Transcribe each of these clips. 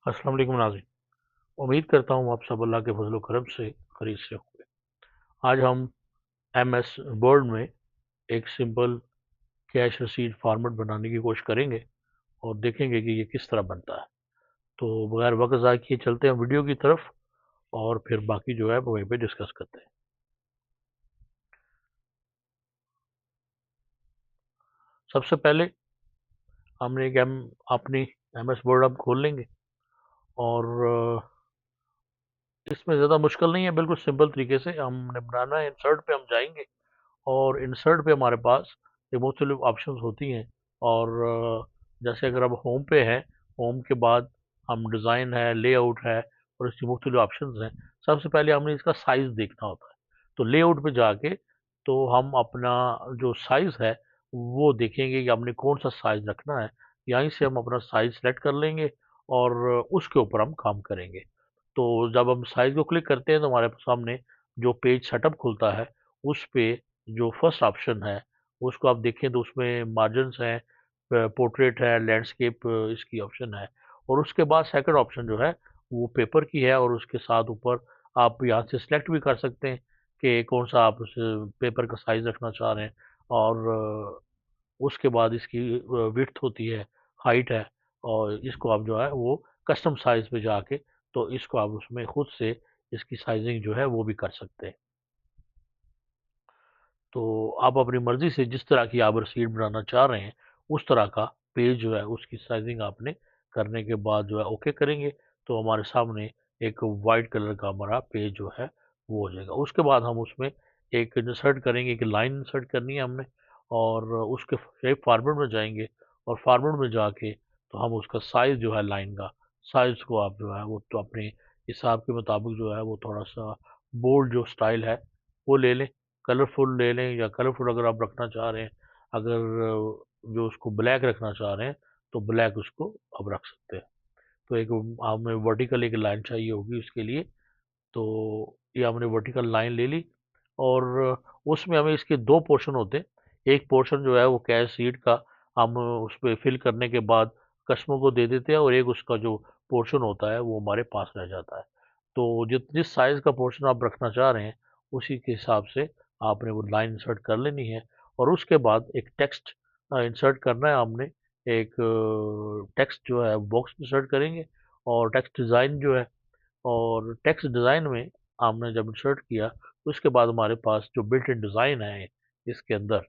अस्सलाम वालेकुम नाज़रीन। उम्मीद करता हूँ आप सब अल्लाह के फजल करम से खैरियत से होंगे। आज हम एमएस वर्ड में एक सिंपल कैश रसीद फॉर्मेट बनाने की कोशिश करेंगे और देखेंगे कि ये किस तरह बनता है। तो बगैर वक्त ज़ाय किए चलते हैं वीडियो की तरफ और फिर बाकी जो है वो वहीं पे डिस्कस करते हैं। सबसे पहले हमने एक अपनी एमएस वर्ड अब खोल लेंगे और इसमें ज़्यादा मुश्किल नहीं है, बिल्कुल सिंपल तरीके से हमने बनाना है। इंसर्ट पे हम जाएंगे और इंसर्ट पे हमारे पास ये मुख्तलिफ ऑप्शंस होती हैं और जैसे अगर अब होम पे है, होम के बाद हम डिज़ाइन है, लेआउट है और इसकी मुख्तलिफ ऑप्शंस हैं। सबसे पहले हमने इसका साइज़ देखना होता है। तो लेआउट पे जाके तो हम अपना जो साइज़ है वो देखेंगे कि हमने कौन सा साइज़ रखना है। यहीं से हम अपना साइज़ सेलेक्ट कर लेंगे और उसके ऊपर हम काम करेंगे। तो जब हम साइज़ को क्लिक करते हैं तो हमारे सामने जो पेज सेटअप खुलता है, उस पे जो फर्स्ट ऑप्शन है उसको आप देखें तो उसमें मार्जिन्स हैं, पोर्ट्रेट है, लैंडस्केप इसकी ऑप्शन है और उसके बाद सेकंड ऑप्शन जो है वो पेपर की है और उसके साथ ऊपर आप यहाँ से सिलेक्ट भी कर सकते हैं कि कौन सा आप उस पेपर का साइज रखना चाह रहे हैं और उसके बाद इसकी विड्थ होती है, हाइट है और इसको आप जो है वो कस्टम साइज पे जाके तो इसको आप उसमें खुद से इसकी साइजिंग जो है वो भी कर सकते हैं। तो आप अपनी मर्ज़ी से जिस तरह की आप रसीद बनाना चाह रहे हैं, उस तरह का पेज जो है उसकी साइज़िंग आपने करने के बाद जो है ओके करेंगे, तो हमारे सामने एक वाइट कलर का हमारा पेज जो है वो हो जाएगा। उसके बाद हम उसमें एक इंसर्ट करेंगे, एक लाइन इंसर्ट करनी है हमने और उसके शेप फॉर्मेट में जाएँगे और फॉर्मेट में जाके तो हम उसका साइज़ जो है लाइन का, साइज़ को आप जो है वो तो अपने हिसाब के मुताबिक जो है वो थोड़ा-सा बोल्ड जो स्टाइल है, वो ले लें। कलरफुल ले लें या कलरफुल अगर आप रखना चाह रहे हैं, अगर जो उसको ब्लैक रखना चाह रहे हैं, तो ब्लैक उसको आप रख सकते हैं। तो एक हमें वर्टिकल एक लाइन चाहिए होगी उसके लिए, तो ये हमने वर्टिकल लाइन ले ली और उसमें हमें इसके 2 पोर्शन होते हैं। एक पोर्शन जो है वो कैश शीट का हम उसपे फिल करने के बाद कस्टमर को दे देते हैं और एक उसका जो पोर्शन होता है वो हमारे पास रह जाता है। तो जिस साइज़ का पोर्शन आप रखना चाह रहे हैं, उसी के हिसाब से आपने वो लाइन इंसर्ट कर लेनी है और उसके बाद एक टेक्स्ट इंसर्ट करना है हमने। एक टेक्स्ट जो है बॉक्स इंसर्ट करेंगे और टेक्स्ट डिज़ाइन जो है और टेक्स्ट डिज़ाइन में हमने जब इंसर्ट किया, उसके बाद हमारे पास जो बिल्ट इन डिज़ाइन है इसके अंदर,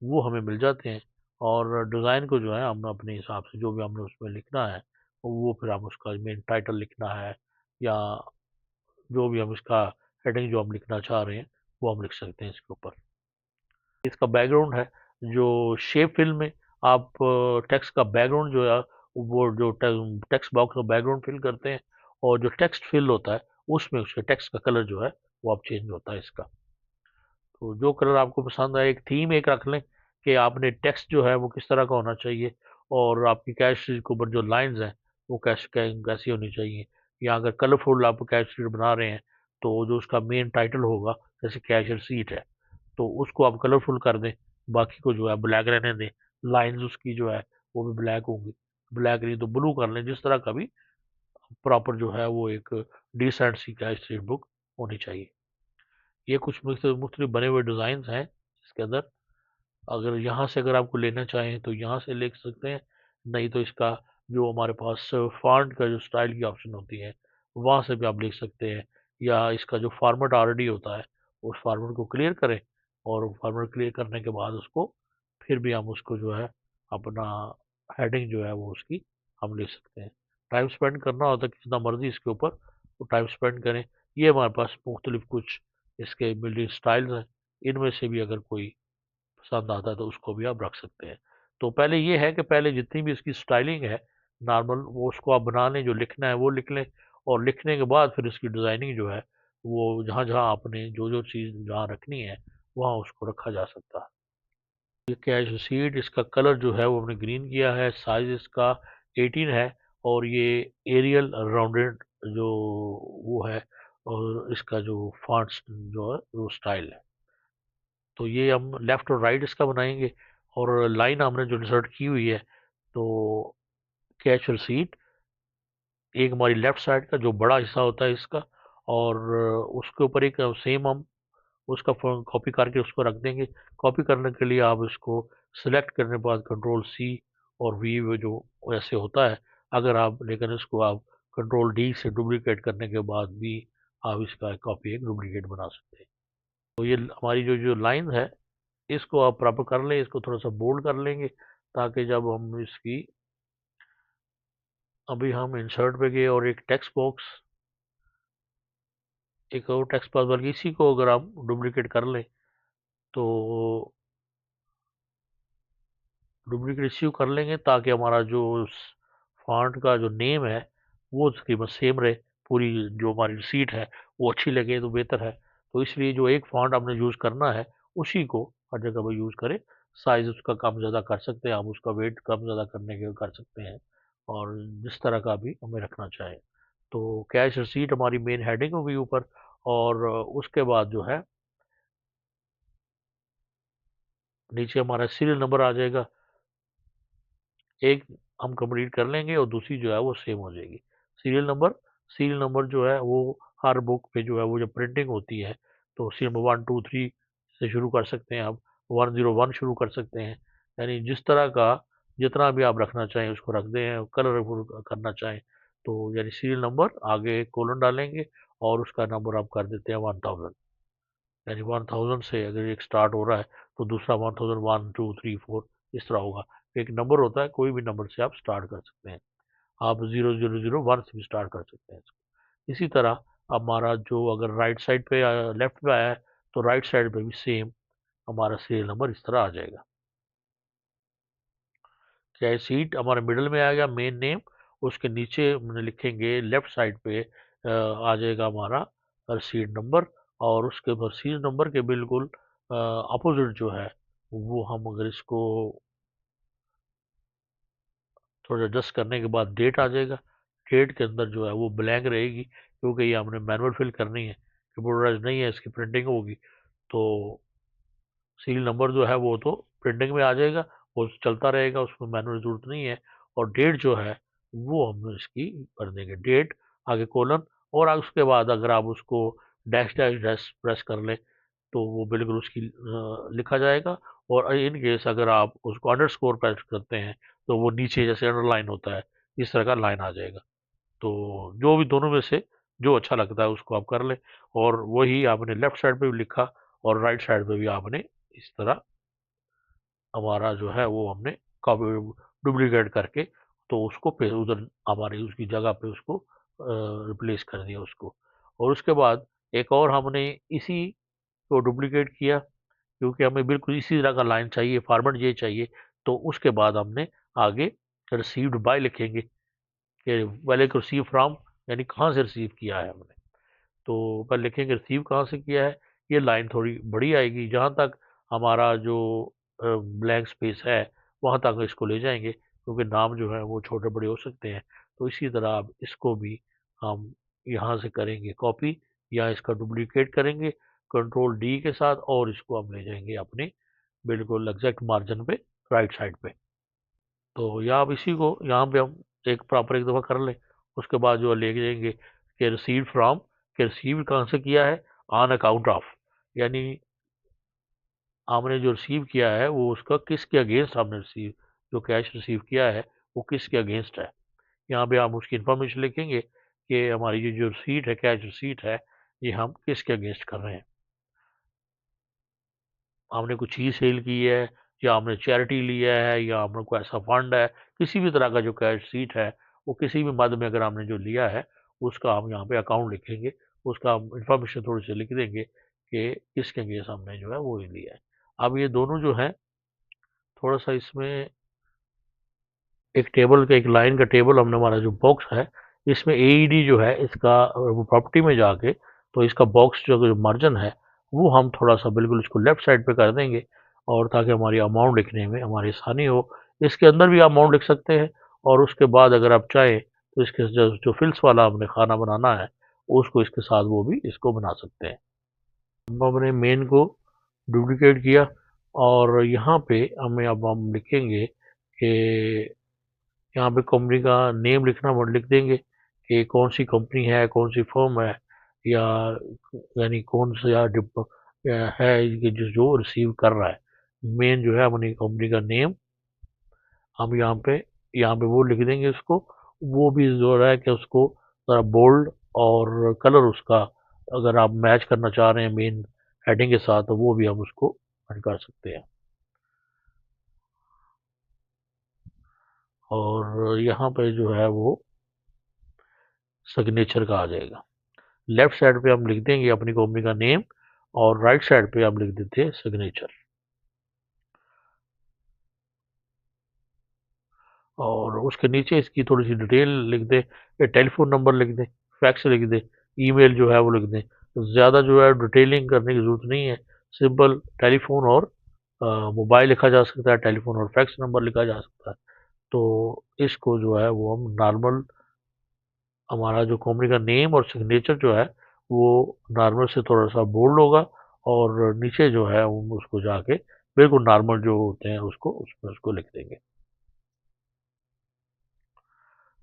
वो हमें मिल जाते हैं और डिज़ाइन को जो है हम अपने हिसाब से जो भी हमने उसमें लिखना है, वो फिर हम उसका मेन टाइटल लिखना है या जो भी हम इसका हेडिंग जो हम लिखना चाह रहे हैं, वो हम लिख सकते हैं इसके ऊपर। इसका बैकग्राउंड है, जो शेप फिल में आप टेक्स्ट का बैकग्राउंड जो है, वो जो टेक्स्ट बॉक्स का बैकग्राउंड फिल करते हैं और जो टेक्स्ट फिल होता है, उसमें उसके टेक्स्ट का कलर जो है, वो अब चेंज होता है इसका। तो जो कलर आपको पसंद आए, एक थीम एक रख लें कि आपने टेक्स्ट जो है वो किस तरह का होना चाहिए और आपकी कैश शीट के ऊपर जो लाइन्स हैं, वो कैसी होनी चाहिए। या अगर कलरफुल आप कैश शीट बना रहे हैं, तो जो उसका मेन टाइटल होगा, जैसे कैश रिसीट है, तो उसको आप कलरफुल कर दें, बाकी को जो है ब्लैक रहने दें। लाइन्स उसकी जो है वो भी ब्लैक होंगी, ब्लैक नहीं तो ब्लू कर लें, जिस तरह का भी प्रॉपर जो है वो एक डिसेंट सी कैश शीट बुक होनी चाहिए। ये कुछ मुख्तलिफ बने हुए डिज़ाइंस हैं इसके अंदर। अगर यहाँ से अगर आपको लेना चाहें तो यहाँ से ले सकते हैं, नहीं तो इसका जो हमारे पास फ़ॉन्ट का जो स्टाइल की ऑप्शन होती है, वहाँ से भी आप लिख सकते हैं या इसका जो फ़ॉर्मेट ऑलरेडी होता है, उस फ़ॉर्मेट को क्लियर करें और फ़ॉर्मेट क्लियर करने के बाद उसको फिर भी हम उसको जो है अपना हेडिंग जो है वो उसकी हम लिख सकते हैं। टाइम स्पेंड करना होता है कितना मर्ज़ी इसके ऊपर, तो टाइम स्पेंड करें। ये हमारे पास मुख्तलिफ कुछ इसके बिल्डिंग स्टाइल्स हैं, इनमें से भी अगर कोई पसंद आता है तो उसको भी आप रख सकते हैं। तो पहले ये है कि पहले जितनी भी इसकी स्टाइलिंग है नॉर्मल, वो उसको आप बना लें, जो लिखना है वो लिख लें और लिखने के बाद फिर इसकी डिज़ाइनिंग जो है वो जहाँ-जहाँ आपने जो-जो चीज़ जहाँ रखनी है, वहाँ उसको रखा जा सकता है। ये कैश शीट इसका कलर जो है वो हमने ग्रीन किया है, साइज़ इसका 18 है और ये एरियल राउंडेड जो वो है और इसका जो फ़ॉन्ट्स जो है वो स्टाइल है। तो ये हम लेफ्ट और राइट इसका बनाएँगे और लाइन हमने जो इंसर्ट की हुई है, तो कैश रिसीट एक हमारी लेफ्ट साइड का जो बड़ा हिस्सा होता है इसका, और उसके ऊपर एक सेम हम उसका कॉपी करके उसको रख देंगे। कॉपी करने के लिए आप इसको सिलेक्ट करने के बाद कंट्रोल सी और वी जो ऐसे होता है, अगर आप लेकिन इसको आप कंट्रोल डी से डुप्लीकेट करने के बाद भी आप इसका कॉपी एक डुप्लीकेट बना सकते हैं। तो ये हमारी जो जो लाइन है, इसको आप प्रॉपर कर लें, इसको थोड़ा सा बोल्ड कर लेंगे ताकि जब हम इसकी, अभी हम इंसर्ट पे गए और एक टेक्स्ट बॉक्स, एक और टेक्स्ट बॉक्स, बल्कि इसी को अगर आप डुप्लीकेट कर लें तो डुप्लीकेट इश्यू कर लेंगे ताकि हमारा जो फॉन्ट का जो नेम है वो तकरीबन सेम रहे, पूरी जो हमारी रिसीट है वो अच्छी लगे तो बेहतर है। तो इसलिए जो एक फॉन्ट आपने यूज़ करना है उसी को हर जगह पर यूज़ करें। साइज़ उसका कम ज़्यादा कर सकते हैं, आप उसका वेट कम ज़्यादा करने के कर सकते हैं, और जिस तरह का भी हमें रखना चाहें। तो कैश रिसीट हमारी मेन हेडिंग होगी ऊपर, और उसके बाद जो है नीचे हमारा सीरियल नंबर आ जाएगा। एक हम कंप्लीट कर लेंगे और दूसरी जो है वो सेम हो जाएगी। सीरियल नंबर जो है वो हर बुक पे जो है वो जब प्रिंटिंग होती है तो सीरियल नंबर 1 2 3 से शुरू कर सकते हैं आप, 101 शुरू कर सकते हैं। यानी जिस तरह का जितना भी आप रखना चाहें उसको रख दें, कलरफुल करना चाहें तो यानी सीरियल नंबर आगे कोलन डालेंगे और उसका नंबर आप कर देते हैं 1000। यानी 1000 से अगर एक स्टार्ट हो रहा है तो दूसरा 1000 1 2 3 4 इस तरह होगा। एक नंबर होता है, कोई भी नंबर से आप स्टार्ट कर सकते हैं। आप 0001 से भी स्टार्ट कर सकते हैं इसको। इसी तरह हमारा जो अगर राइट साइड पे लेफ्ट पे आया है तो राइट साइड पे भी सेम हमारा सीरियल नंबर इस तरह आ जाएगा। चाहे सीट हमारे मिडल में आ गया मेन नेम, उसके नीचे हमने लिखेंगे लेफ्ट साइड पे आ जाएगा हमारा सीट नंबर, और उसके बाद सीट नंबर के बिल्कुल अपोजिट जो है वो हम अगर इसको थोड़ा एडजस्ट करने के बाद डेट आ जाएगा। डेट के अंदर जो है वो ब्लैंक रहेगी क्योंकि ये हमने मैनुअल फिल करनी है, कंप्यूटराइज नहीं है, इसकी प्रिंटिंग होगी। तो सीरियल नंबर जो है वो तो प्रिंटिंग में आ जाएगा, वो चलता रहेगा, उसमें मैनुअल जरूरत नहीं है। और डेट जो है वो हम इसकी कर देंगे, डेट आगे कोलन, और आगे उसके बाद अगर आप उसको डैश डैश डैश प्रेस कर लें तो वो बिल्कुल उसकी लिखा जाएगा। और इन केस अगर आप उसको अंडरस्कोर प्रेस करते हैं तो वो नीचे जैसे अंडरलाइन होता है इस तरह का लाइन आ जाएगा। तो जो भी दोनों में से जो अच्छा लगता है उसको आप कर लें, और वही आपने लेफ्ट साइड पे भी लिखा और राइट साइड पे भी आपने इस तरह हमारा जो है वो हमने कॉपी डुप्लीकेट करके तो उसको फिर उधर हमारी उसकी जगह पे उसको रिप्लेस कर दिया उसको। और उसके बाद एक और हमने इसी को डुप्लीकेट किया क्योंकि हमें बिल्कुल इसी तरह का लाइन चाहिए, फॉर्मेट ये चाहिए। तो उसके बाद हमने आगे रिसीव्ड बाय लिखेंगे कि पहले रिसीव फ्रॉम, यानी कहाँ से रिसीव किया है हमने। तो पहले लिखेंगे रिसीव कहाँ से किया है, ये लाइन थोड़ी बड़ी आएगी, जहाँ तक हमारा जो ब्लैंक स्पेस है वहाँ तक इसको ले जाएंगे क्योंकि नाम जो है वो छोटे बड़े हो सकते हैं। तो इसी तरह अब इसको भी हम यहाँ से करेंगे कॉपी या इसका डुप्लीकेट करेंगे कंट्रोल डी के साथ, और इसको हम ले जाएंगे अपने बिल्कुल एग्जैक्ट मार्जिन पे राइट साइड पे। तो या अब इसी को यहाँ पे हम एक प्रॉपर एक दफ़ा कर लें, उसके बाद जो ले जाएंगे कि रिसीव फ्रॉम, कि रिसीव कहाँ से किया है, ऑन अकाउंट ऑफ, यानी आपने जो रिसीव किया है वो उसका किसके अगेंस्ट आपने रिसीव, जो कैश रिसीव किया है वो किसके अगेंस्ट है। यहाँ पे आप उसकी इन्फॉर्मेशन लिखेंगे कि हमारी ये जो रिसीट है, कैश रिसीट है, ये हम किसके अगेंस्ट कर रहे हैं। आपने कुछ चीज़ सेल की है, या आपने चैरिटी लिया है, या आपने कोई ऐसा फंड है, किसी भी तरह का जो कैश सीट है वो किसी भी मद में अगर आपने जो लिया है उसका हम यहाँ पे अकाउंट लिखेंगे, उसका हम इंफॉर्मेशन थोड़ी सी लिख देंगे कि किसके अगेंस्ट हमने जो है वो ही लिया है। अब ये दोनों जो है थोड़ा सा इसमें एक टेबल का, एक लाइन का टेबल हमने, हमारा जो बॉक्स है इसमें एईडी जो है इसका प्रॉपर्टी में जाके तो इसका बॉक्स जो मार्जिन है वो हम थोड़ा सा बिल्कुल इसको लेफ्ट साइड पे कर देंगे, और ताकि हमारी अमाउंट लिखने में हमारी आसानी हो। इसके अंदर भी आप अमाउंट लिख सकते हैं, और उसके बाद अगर आप चाहें तो इसके जो फिल्स वाला हमने खाना बनाना है उसको इसके साथ वो भी इसको बना सकते हैं। हम हमने मेन को डुप्लीकेट किया, और यहाँ पे हमें अब हम लिखेंगे कि यहाँ पे कंपनी का नेम लिखना वो लिख देंगे कि कौन सी कंपनी है, कौन सी फर्म है, या यानी कौन सा है कि जो रिसीव कर रहा है। मेन जो है अपनी कंपनी का नेम हम यहाँ पे वो लिख देंगे उसको। वो भी जो है कि उसको थोड़ा बोल्ड और कलर उसका अगर आप मैच करना चाह रहे हैं मेन हेडिंग के साथ, तो वो भी हम उसको ऐड कर सकते हैं। और यहाँ पे जो है वो सिग्नेचर का आ जाएगा। लेफ्ट साइड पे हम लिख देंगे अपनी कंपनी का नेम, और राइट साइड पे हम लिख देते हैं सिग्नेचर। और उसके नीचे इसकी थोड़ी सी डिटेल लिख दें, या टेलीफोन नंबर लिख दें, फैक्स लिख दें, ईमेल जो है वो लिख दें। तो ज़्यादा जो है डिटेलिंग करने की ज़रूरत नहीं है। सिंपल टेलीफोन और मोबाइल लिखा जा सकता है, टेलीफोन और फैक्स नंबर लिखा जा सकता है। तो इसको जो है वो हम नॉर्मल, हमारा जो कंपनी का नेम और सिग्नेचर जो है वो नॉर्मल से थोड़ा सा बोल्ड होगा, और नीचे जो है हम उसको जाके बिल्कुल नॉर्मल जो होते हैं उसको उसमें उसको लिख देंगे।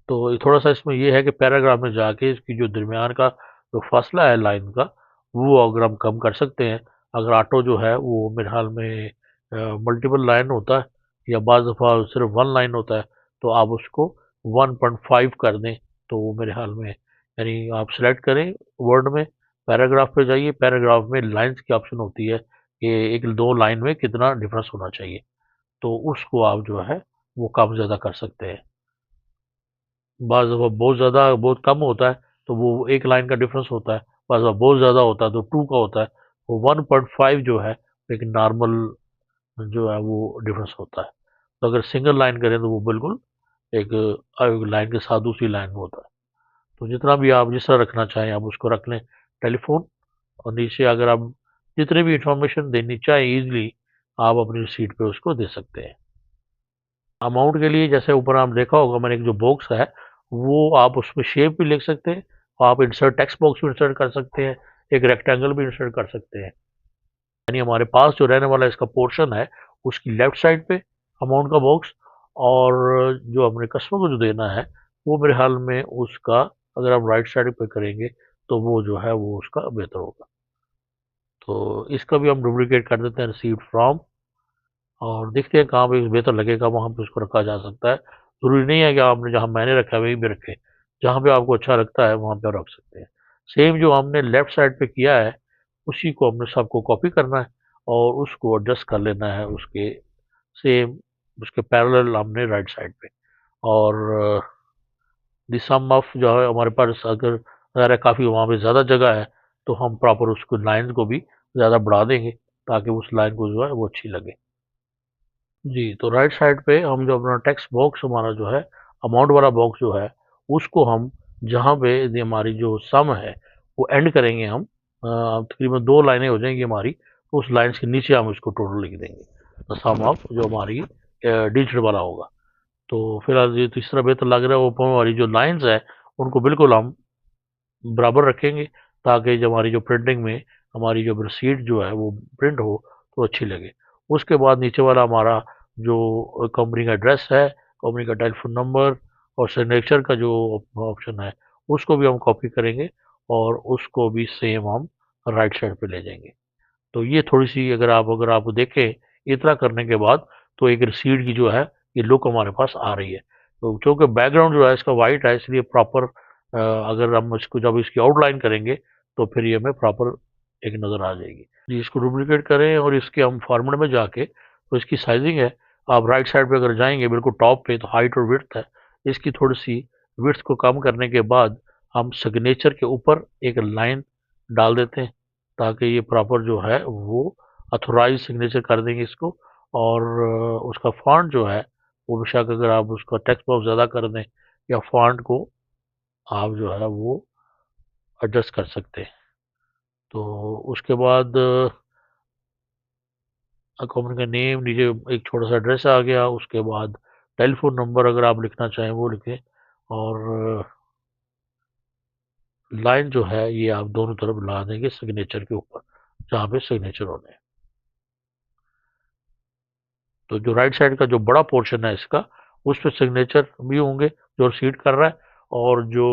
तो ये थोड़ा सा इसमें ये है कि पैराग्राफ में जाके इसकी जो दरमियान का जो फासला है लाइन का, वो अगर हम कम कर सकते हैं। अगर ऑटो जो है वो मेरे ख्याल में मल्टीपल लाइन होता है, या बाज़ दफ़ा सिर्फ वन लाइन होता है, तो आप उसको 1.5 कर दें। तो वो मेरे ख्याल में, यानी आप सेलेक्ट करें वर्ड में, पैराग्राफ पे जाइए, पैराग्राफ में लाइन्स की ऑप्शन होती है कि एक दो लाइन में कितना डिफरेंस होना चाहिए, तो उसको आप जो है वो कम ज़्यादा कर सकते हैं। बाज़ दफ़ा बहुत ज़्यादा बहुत कम होता है, तो वो एक लाइन का डिफरेंस होता है। बाज़ दफ़ा बहुत ज़्यादा होता है तो 2 का होता है। वो 1.5 जो है एक नॉर्मल जो है वो डिफरेंस होता है। तो अगर सिंगल लाइन करें तो वो बिल्कुल एक लाइन के साथ दूसरी लाइन में होता है। तो जितना भी आप जिस तरह रखना चाहें आप उसको रख लें टेलीफ़ोन, और नीचे अगर आप जितनी भी इन्फॉर्मेशन देनी चाहें ईज़िली आप अपनी शीट पे उसको दे सकते हैं। अमाउंट के लिए जैसे ऊपर आप देखा होगा मैंने एक जो बॉक्स है, वो आप उसमें शेप भी लिख सकते हैं, आप इंसर्ट टेक्स्ट बॉक्स भी इंसर्ट कर सकते हैं, एक रेक्टेंगल भी इंसर्ट कर सकते हैं। यानी हमारे पास जो रहने वाला इसका पोर्शन है, उसकी लेफ्ट साइड पे अमाउंट का बॉक्स, और जो हमने कस्टमर को जो देना है, वो मेरे ख्याल में उसका अगर आप राइट साइड पे करेंगे, तो वो जो है वो उसका बेहतर होगा। तो इसका भी हम डुप्लिकेट कर देते हैं रिसीव्ड फ्रॉम, और देखते हैं कहाँ पे बेहतर लगेगा वहाँ पे उसको रखा जा सकता है। ज़रूरी नहीं है कि आपने जहाँ मैंने रखा है वहीं पे रखें, जहाँ पे आपको अच्छा लगता है वहाँ पे आप रख सकते हैं। सेम जो हमने लेफ्ट साइड पे किया है, उसी को हमने सबको कॉपी करना है, और उसको एडजस्ट कर लेना है उसके सेम उसके पैरेलल हमने राइट साइड पे। और द सम ऑफ जो है हमारे पास अगर अगर काफ़ी वहाँ पे ज़्यादा जगह है, तो हम प्रॉपर उसको लाइन को भी ज़्यादा बढ़ा देंगे, ताकि उस लाइन को जो है वो अच्छी लगे। जी, तो राइट साइड पे हम जो अपना टेक्स्ट बॉक्स हमारा जो है, अमाउंट वाला बॉक्स जो है, उसको हम जहाँ पे ये हमारी जो सम है, वो एंड करेंगे हम। तकरीबन 2 लाइनें हो जाएँगी हमारी, तो उस लाइन्स के नीचे हम इसको टोटल लिख देंगे। द सम ऑफ जो हमारी डिजिट वाला होगा। तो फिलहाल ये तो इस तरह बेहतर लग रहा है, ऊपर वाली जो लाइन्स है, उनको बिल्कुल हम बराबर रखेंगे, ताकि जब हमारी जो प्रिंटिंग में हमारी जो रिसीट जो है वो प्रिंट हो तो अच्छी लगे। उसके बाद नीचे वाला हमारा जो कंपनी का एड्रेस है, कंपनी का टेलीफोन नंबर और सिग्नेचर का जो ऑप्शन है, उसको भी हम कॉपी करेंगे, और उसको भी सेम हम राइट साइड पे ले जाएंगे। तो ये थोड़ी सी अगर आप देखें, इतना करने के बाद तो एक रिसीट की जो है ये लुक हमारे पास आ रही है। तो चूँकि बैकग्राउंड जो है इसका वाइट है, इसलिए प्रॉपर अगर हम इसको जब इसकी आउटलाइन करेंगे, तो फिर ये हमें प्रॉपर एक नज़र आ जाएगी। जी, इसको डुप्लिकेट करें और इसके हम फॉर्मेट में जाके तो इसकी साइजिंग है, आप राइट साइड पे अगर जाएंगे बिल्कुल टॉप पे, तो हाइट और विड्थ है। इसकी थोड़ी सी विड्थ को कम करने के बाद हम सिग्नेचर के ऊपर एक लाइन डाल देते हैं, ताकि ये प्रॉपर जो है वो ऑथोराइज सिग्नेचर कर देंगे इसको। और उसका फॉन्ट जो है वो बेशक अगर आप उसका टेक्स्ट बॉक्स ज़्यादा कर दें, या फॉन्ट को आप जो है वो एडजस्ट कर सकते हैं। तो उसके बाद कंपनी का नेम नीचे एक छोटा सा एड्रेस आ गया, उसके बाद टेलीफोन नंबर अगर आप लिखना चाहें वो लिखें, और लाइन जो है ये आप दोनों तरफ ला देंगे सिग्नेचर के ऊपर, जहाँ पे सिग्नेचर होने हैं। तो जो राइट साइड का जो बड़ा पोर्शन है इसका, उस पे सिग्नेचर भी होंगे जो रिसीट कर रहा है, और जो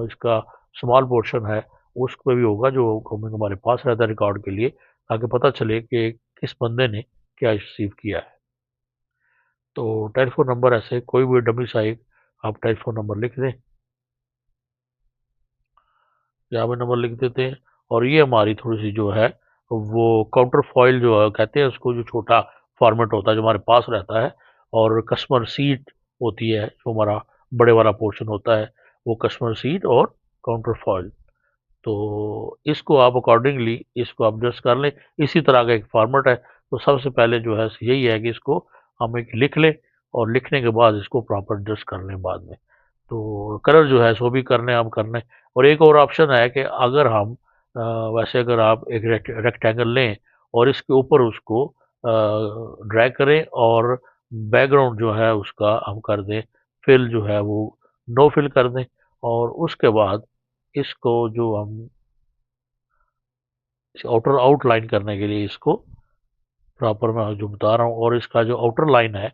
इसका स्मॉल पोर्शन है उस पे भी होगा जो हमारे पास रहता है रिकॉर्ड के लिए, ताकि पता चले कि किस बंदे ने क्या रिसीव किया है। तो टेलीफ़ोन नंबर ऐसे कोई भी डमी सा एक आप टेलीफ़ोन नंबर लिख दें, यहाँ पे नंबर लिख देते हैं और ये हमारी थोड़ी-सी जो है वो काउंटर फ़ॉइल जो है कहते हैं उसको, जो छोटा फ़ॉर्मेट होता है जो हमारे पास रहता है, और कस्टमर सीट होती है जो हमारा बड़े वाला पोर्शन होता है, वो कस्टमर सीट और काउंटर फ़ॉइल। तो इसको आप अकॉर्डिंगली इसको आप एडजस्ट कर लें। इसी तरह का एक फॉर्मेट है, तो सबसे पहले जो है यही है कि इसको हम एक लिख लें और लिखने के बाद इसको प्रॉपर एडजस्ट कर लें बाद में। तो कलर जो है सो भी करने हम करने। और एक और ऑप्शन है कि अगर हम वैसे अगर आप एक रेक्टेंगल लें और इसके ऊपर उसको ड्रैग करें और बैकग्राउंड जो है उसका हम कर दें फिल, जो है वो नो फिल कर दें, और उसके बाद इसको जो हम आउटर आउटलाइन करने के लिए इसको प्रॉपर मैं जो बता रहा हूँ, और इसका जो आउटर लाइन है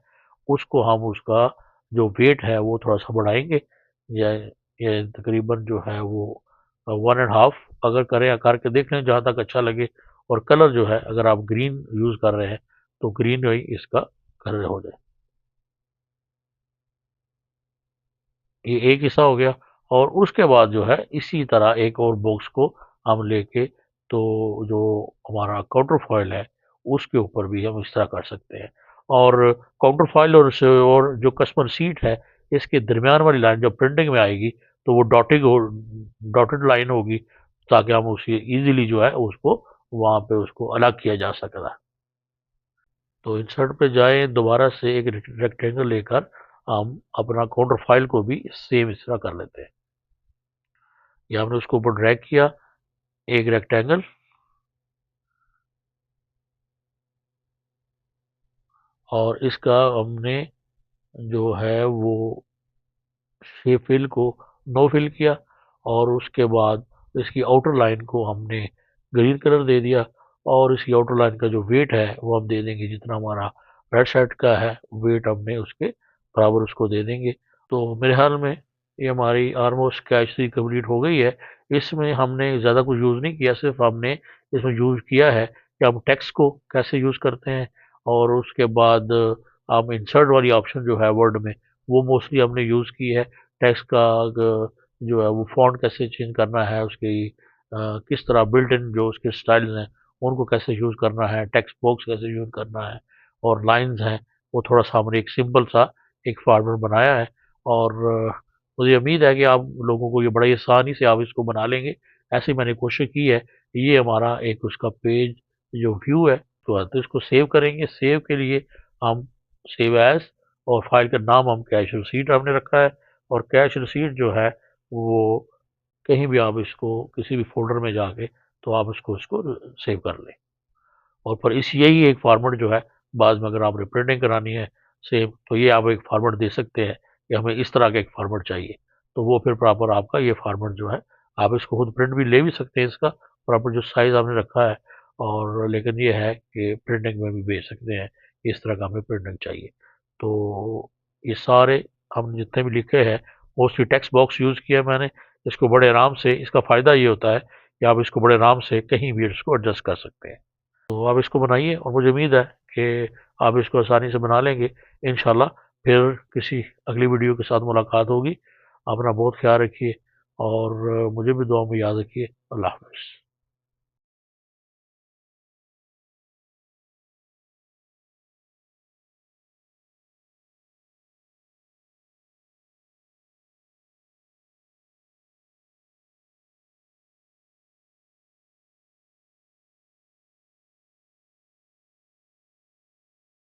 उसको हम उसका जो वेट है वो थोड़ा सा बढ़ाएंगे, या ये तकरीबन जो है वो 1.5 अगर करें या करके देख लें जहाँ तक अच्छा लगे। और कलर जो है अगर आप ग्रीन यूज़ कर रहे हैं तो ग्रीन ही इसका कलर हो जाए। ये एक हिस्सा हो गया। और उसके बाद जो है इसी तरह एक और बॉक्स को हम लेके, तो जो हमारा काउंटर फॉइल है उसके ऊपर भी हम इस तरह कर सकते हैं। और काउंटर फॉइल और जो कस्टमर सीट है इसके दरमियान वाली लाइन जब प्रिंटिंग में आएगी तो वो डॉटेड लाइन होगी, ताकि हम उसे इजीली जो है उसको वहाँ पे उसको अलग किया जा सकता है। तो इंसर्ट पे जाएँ, दोबारा से एक रेक्टेंगल लेकर हम अपना काउंटर फाइल को भी सेम इस तरह कर लेते हैं। ये हमने उसको ऊपर ड्रैग किया, एक रेक्टेंगल, और इसका हमने जो है वो शेप फिल को नो फिल किया, और उसके बाद इसकी आउटर लाइन को हमने ग्रीन कलर दे दिया, और इसकी आउटर लाइन का जो वेट है वो हम दे देंगे जितना हमारा रेड शर्ट का है वेट हमने उसके बराबर उसको दे देंगे। तो मेरे ख्याल में ये हमारी ऑलमोस्ट कैचरी कंप्लीट हो गई है। इसमें हमने ज़्यादा कुछ यूज़ नहीं किया, सिर्फ हमने इसमें यूज़ किया है कि हम टेक्स्ट को कैसे यूज़ करते हैं, और उसके बाद हम इंसर्ट वाली ऑप्शन जो है वर्ड में वो मोस्टली हमने यूज़ की है। टेक्स्ट का जो है वो फॉन्ट कैसे चेंज करना है उसकी, किस तरह बिल्ट इन जो उसके स्टाइल्स हैं उनको कैसे यूज़ करना है, टेक्स्ट बॉक्स कैसे यूज़ करना है, और लाइंस हैं वो थोड़ा सा हमने एक सिंपल सा एक फॉर्मेट बनाया है। और मुझे उम्मीद है कि आप लोगों को ये बड़ी आसानी से आप इसको बना लेंगे। ऐसी मैंने कोशिश की है। ये हमारा एक उसका पेज जो व्यू है तो इसको सेव करेंगे। सेव के लिए हम सेव एज़, और फाइल का नाम हम कैश रिसीट हमने रखा है, और कैश रिसीट जो है वो कहीं भी आप इसको किसी भी फ़ोल्डर में जाके तो आप इसको सेव कर लें। और पर इस यही एक फॉर्मेट जो है बाद में अगर आपने प्रिंटिंग करानी है सेम, तो ये आप एक फॉर्मेट दे सकते हैं कि हमें इस तरह का एक फॉर्मेट चाहिए, तो वो फिर प्रॉपर आपका ये फॉर्मेट जो है आप इसको खुद प्रिंट भी ले भी सकते हैं इसका प्रॉपर जो साइज़ आपने रखा है। और लेकिन ये है कि प्रिंटिंग में भी भेज सकते हैं, इस तरह का हमें प्रिंटिंग चाहिए। तो ये सारे हम जितने भी लिखे हैं मोस्टली टेक्स्ट बॉक्स यूज़ किया है मैंने। इसको बड़े आराम से, इसका फ़ायदा ये होता है कि आप इसको बड़े आराम से कहीं भी इसको एडजस्ट कर सकते हैं। तो आप इसको बनाइए और मुझे उम्मीद है कि आप इसको आसानी से बना लेंगे। इंशाल्लाह फिर किसी अगली वीडियो के साथ मुलाकात होगी। अपना बहुत ख्याल रखिए और मुझे भी दुआ में याद रखिए। अल्लाह हाफ़िज़।